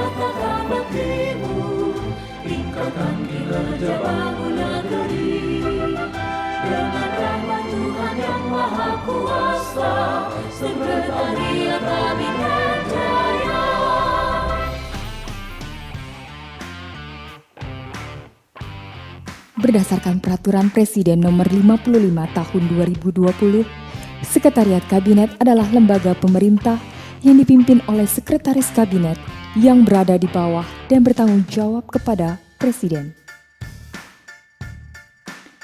ratakan negerimu, tingkatkan kinerja bangun negeri. Dengan rahmat Tuhan yang Maha Kuasa, Sekretariat Kabinet Jaya. Berdasarkan Peraturan Presiden Nomor 55 Tahun 2020, Sekretariat Kabinet adalah lembaga pemerintah yang dipimpin oleh Sekretaris Kabinet yang berada di bawah dan bertanggung jawab kepada Presiden.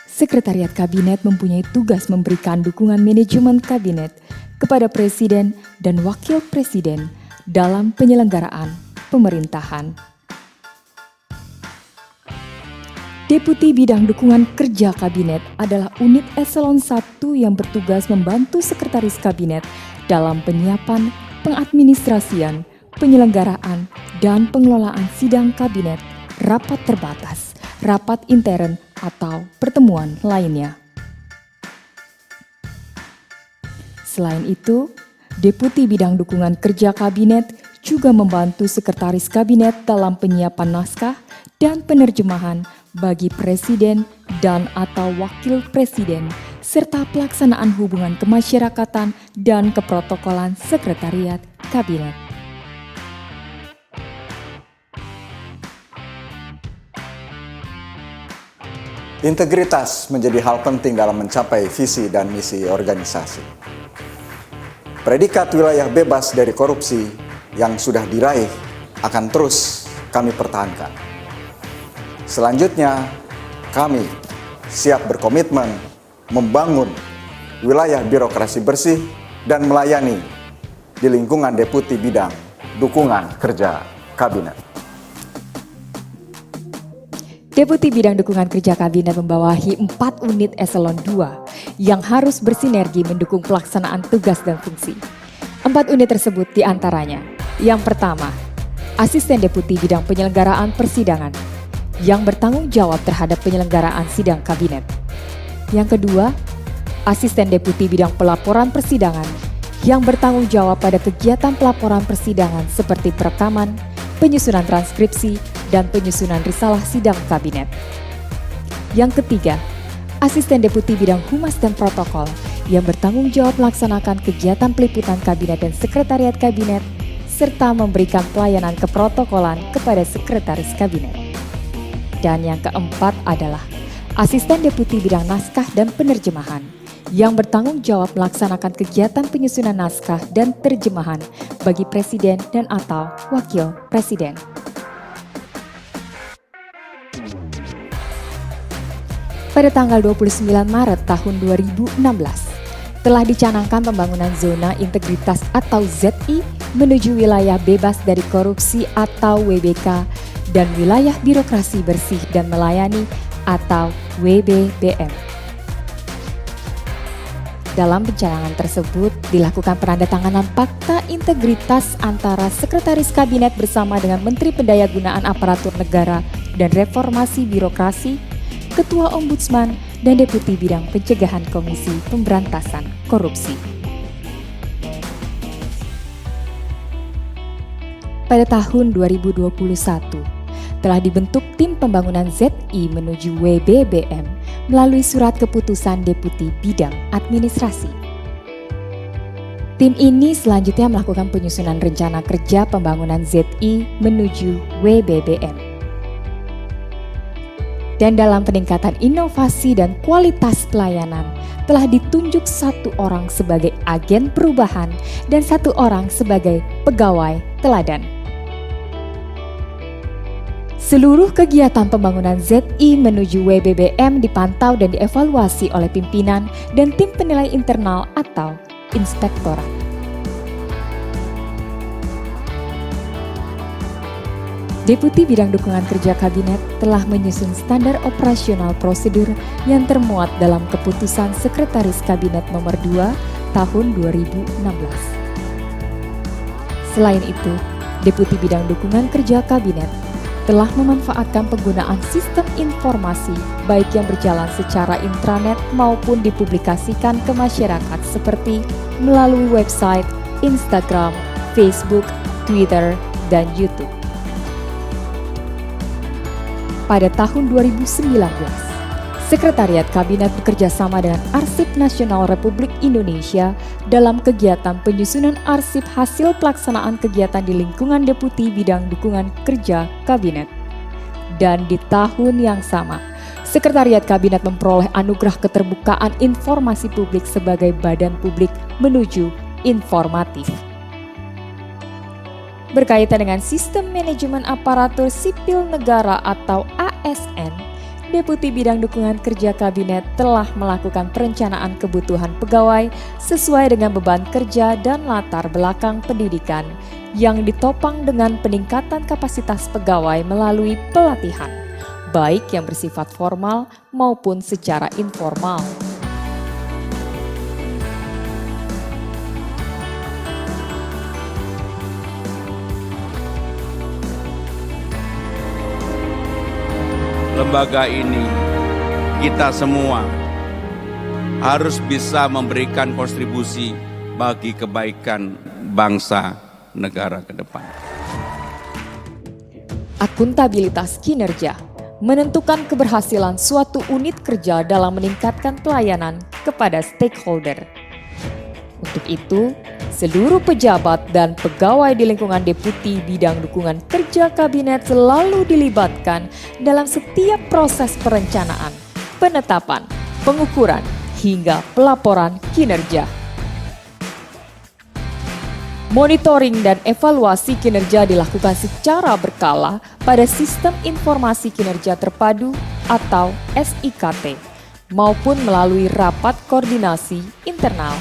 Sekretariat Kabinet mempunyai tugas memberikan dukungan manajemen Kabinet kepada Presiden dan Wakil Presiden dalam penyelenggaraan pemerintahan. Deputi Bidang Dukungan Kerja Kabinet adalah unit eselon 1 yang bertugas membantu Sekretaris Kabinet dalam penyiapan, pengadministrasian, penyelenggaraan, dan pengelolaan sidang kabinet, rapat terbatas, rapat intern, atau pertemuan lainnya. Selain itu, Deputi Bidang Dukungan Kerja Kabinet juga membantu Sekretaris Kabinet dalam penyiapan naskah dan penerjemahan bagi Presiden dan atau Wakil Presiden, serta pelaksanaan hubungan kemasyarakatan dan keprotokolan Sekretariat Kabinet. Integritas menjadi hal penting dalam mencapai visi dan misi organisasi. Predikat wilayah bebas dari korupsi yang sudah diraih akan terus kami pertahankan. Selanjutnya, kami siap berkomitmen membangun wilayah birokrasi bersih dan melayani di lingkungan Deputi Bidang Dukungan Kerja Kabinet. Deputi Bidang Dukungan Kerja Kabinet membawahi 4 unit eselon 2 yang harus bersinergi mendukung pelaksanaan tugas dan fungsi. 4 unit tersebut diantaranya: yang pertama, Asisten Deputi Bidang Penyelenggaraan Persidangan yang bertanggung jawab terhadap penyelenggaraan sidang kabinet. Yang kedua, Asisten Deputi Bidang Pelaporan Persidangan yang bertanggung jawab pada kegiatan pelaporan persidangan seperti perekaman, penyusunan transkripsi, dan penyusunan risalah sidang kabinet. Yang ketiga, Asisten Deputi Bidang Humas dan Protokol yang bertanggung jawab melaksanakan kegiatan peliputan kabinet dan sekretariat kabinet serta memberikan pelayanan keprotokolan kepada Sekretaris Kabinet. Dan yang keempat adalah Asisten Deputi Bidang Naskah dan Penerjemahan yang bertanggung jawab melaksanakan kegiatan penyusunan naskah dan terjemahan bagi Presiden dan atau Wakil Presiden. Pada tanggal 29 Maret tahun 2016, telah dicanangkan pembangunan Zona Integritas atau ZI menuju wilayah bebas dari korupsi atau WBK dan wilayah birokrasi bersih dan melayani atau WBBM. Dalam pencanangan tersebut dilakukan penandatanganan Fakta Integritas antara Sekretaris Kabinet bersama dengan Menteri Pendayagunaan Aparatur Negara dan Reformasi Birokrasi, Ketua Ombudsman, dan Deputi Bidang Pencegahan Komisi Pemberantasan Korupsi. Pada tahun 2021, telah dibentuk tim pembangunan ZI menuju WBBM melalui surat keputusan Deputi Bidang Administrasi. Tim ini selanjutnya melakukan penyusunan rencana kerja pembangunan ZI menuju WBBM. Dan dalam peningkatan inovasi dan kualitas pelayanan, telah ditunjuk 1 orang sebagai agen perubahan dan 1 orang sebagai pegawai teladan. Seluruh kegiatan pembangunan ZI menuju WBBM dipantau dan dievaluasi oleh pimpinan dan tim penilai internal atau inspektorat. Deputi Bidang Dukungan Kerja Kabinet telah menyusun standar operasional prosedur yang termuat dalam Keputusan Sekretaris Kabinet Nomor 2 Tahun 2016. Selain itu, Deputi Bidang Dukungan Kerja Kabinet telah memanfaatkan penggunaan sistem informasi baik yang berjalan secara intranet maupun dipublikasikan ke masyarakat seperti melalui website, Instagram, Facebook, Twitter, dan YouTube. pada tahun 2019. Sekretariat Kabinet bekerja sama dengan Arsip Nasional Republik Indonesia dalam kegiatan penyusunan arsip hasil pelaksanaan kegiatan di lingkungan Deputi Bidang Dukungan Kerja Kabinet. Dan di tahun yang sama, Sekretariat Kabinet memperoleh anugerah keterbukaan informasi publik sebagai badan publik menuju informatif. Berkaitan dengan Sistem Manajemen Aparatur Sipil Negara atau ASN, Deputi Bidang Dukungan Kerja Kabinet telah melakukan perencanaan kebutuhan pegawai sesuai dengan beban kerja dan latar belakang pendidikan yang ditopang dengan peningkatan kapasitas pegawai melalui pelatihan, baik yang bersifat formal maupun secara informal. Lembaga ini, kita semua harus bisa memberikan kontribusi bagi kebaikan bangsa negara ke depan. Akuntabilitas kinerja menentukan keberhasilan suatu unit kerja dalam meningkatkan pelayanan kepada stakeholder. Untuk itu, seluruh pejabat dan pegawai di lingkungan Deputi Bidang Dukungan Kerja Kabinet selalu dilibatkan dalam setiap proses perencanaan, penetapan, pengukuran, hingga pelaporan kinerja. Monitoring dan evaluasi kinerja dilakukan secara berkala pada Sistem Informasi Kinerja Terpadu atau SIKT maupun melalui rapat koordinasi internal.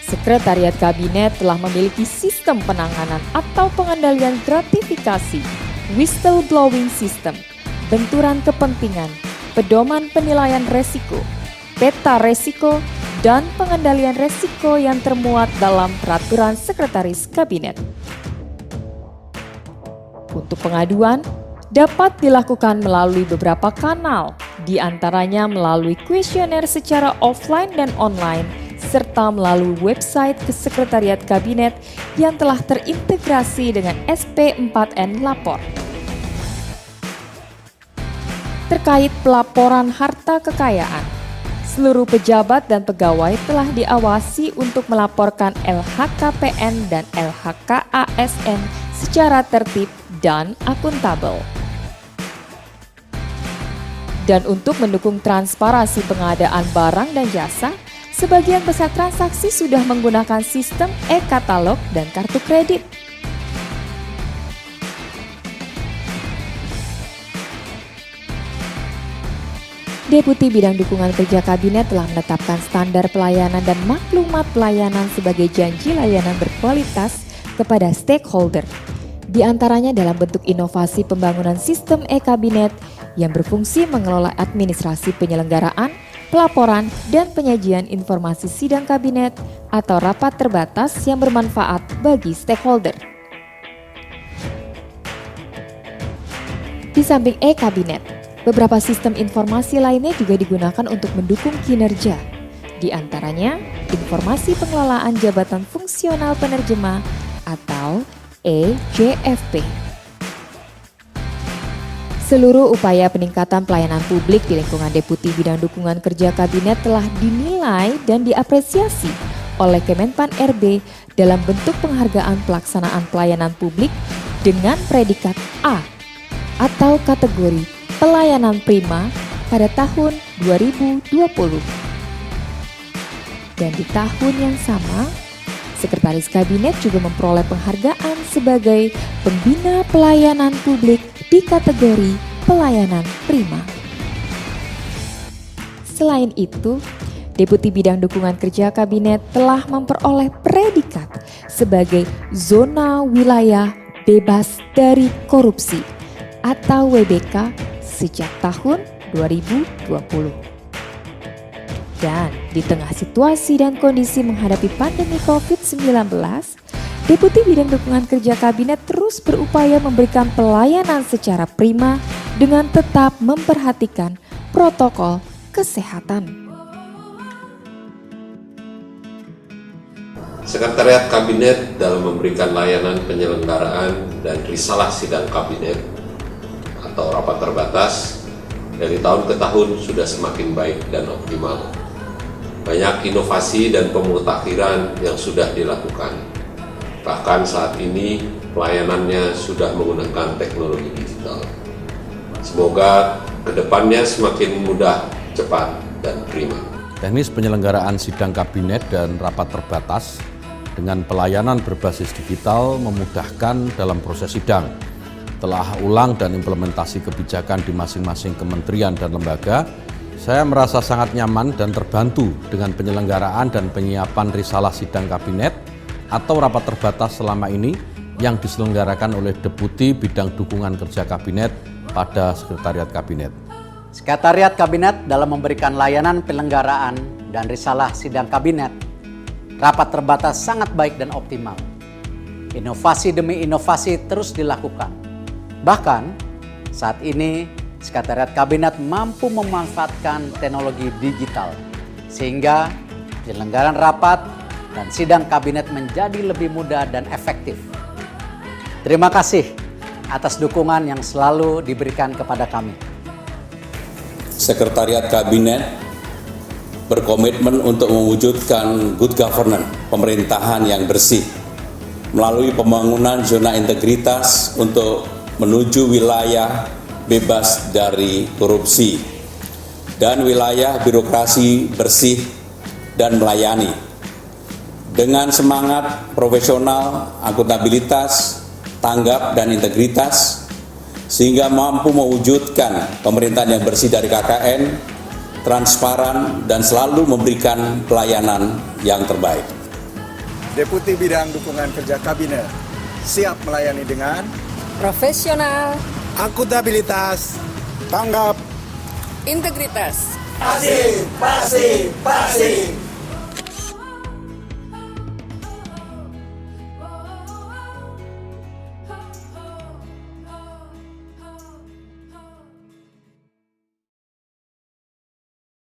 Sekretariat Kabinet telah memiliki sistem penanganan atau pengendalian gratifikasi, whistleblowing system, benturan kepentingan, pedoman penilaian resiko, peta resiko, dan pengendalian resiko yang termuat dalam peraturan Sekretaris Kabinet. Untuk pengaduan, dapat dilakukan melalui beberapa kanal, di antaranya melalui kuesioner secara offline dan online, serta melalui website Sekretariat Kabinet yang telah terintegrasi dengan SP4N Lapor. Terkait pelaporan harta kekayaan, seluruh pejabat dan pegawai telah diawasi untuk melaporkan LHKPN dan LHKASN secara tertib dan akuntabel. Dan untuk mendukung transparansi pengadaan barang dan jasa, sebagian besar transaksi sudah menggunakan sistem e-katalog dan kartu kredit. Deputi Bidang Dukungan Kerja Kabinet telah menetapkan standar pelayanan dan maklumat pelayanan sebagai janji layanan berkualitas kepada stakeholder. Di antaranya dalam bentuk inovasi pembangunan sistem e-kabinet yang berfungsi mengelola administrasi penyelenggaraan, pelaporan, dan penyajian informasi sidang kabinet atau rapat terbatas yang bermanfaat bagi stakeholder. Di samping e-kabinet, beberapa sistem informasi lainnya juga digunakan untuk mendukung kinerja. Di antaranya, informasi pengelolaan jabatan fungsional penerjemah atau EJFP. Seluruh upaya peningkatan pelayanan publik di lingkungan Deputi Bidang Dukungan Kerja Kabinet telah dinilai dan diapresiasi oleh Kemenpan RB dalam bentuk penghargaan pelaksanaan pelayanan publik dengan predikat A atau kategori pelayanan prima pada tahun 2020. Dan di tahun yang sama, Sekretaris Kabinet juga memperoleh penghargaan sebagai pembina pelayanan publik di kategori pelayanan prima. Selain itu, Deputi Bidang Dukungan Kerja Kabinet telah memperoleh predikat sebagai Zona Wilayah Bebas dari Korupsi atau WBK sejak tahun 2020. Dan di tengah situasi dan kondisi menghadapi pandemi COVID-19, Deputi Bidang Dukungan Kerja Kabinet terus berupaya memberikan pelayanan secara prima dengan tetap memperhatikan protokol kesehatan. Sekretariat Kabinet dalam memberikan layanan penyelenggaraan dan risalah sidang kabinet atau rapat terbatas dari tahun ke tahun sudah semakin baik dan optimal. Banyak inovasi dan pemutakhiran yang sudah dilakukan. Bahkan saat ini pelayanannya sudah menggunakan teknologi digital. Semoga kedepannya semakin mudah, cepat, dan prima. Teknis penyelenggaraan sidang kabinet dan rapat terbatas dengan pelayanan berbasis digital memudahkan dalam proses sidang. Telah ulang dan implementasi kebijakan di masing-masing kementerian dan lembaga, saya merasa sangat nyaman dan terbantu dengan penyelenggaraan dan penyiapan risalah sidang kabinet atau rapat terbatas selama ini yang diselenggarakan oleh Deputi Bidang Dukungan Kerja Kabinet pada Sekretariat Kabinet. Sekretariat Kabinet dalam memberikan layanan penyelenggaraan dan risalah sidang kabinet, rapat terbatas sangat baik dan optimal. Inovasi demi inovasi terus dilakukan. Bahkan saat ini Sekretariat Kabinet mampu memanfaatkan teknologi digital sehingga penyelenggaraan rapat dan sidang kabinet menjadi lebih mudah dan efektif. Terima kasih atas dukungan yang selalu diberikan kepada kami. Sekretariat Kabinet berkomitmen untuk mewujudkan good governance, pemerintahan yang bersih, melalui pembangunan zona integritas untuk menuju wilayah bebas dari korupsi, dan wilayah birokrasi bersih dan melayani. Dengan semangat profesional, akuntabilitas, tanggap, dan integritas, sehingga mampu mewujudkan pemerintahan yang bersih dari KKN, transparan, dan selalu memberikan pelayanan yang terbaik. Deputi Bidang Dukungan Kerja Kabinet siap melayani dengan profesional, akuntabilitas, tanggap, integritas. Pasti.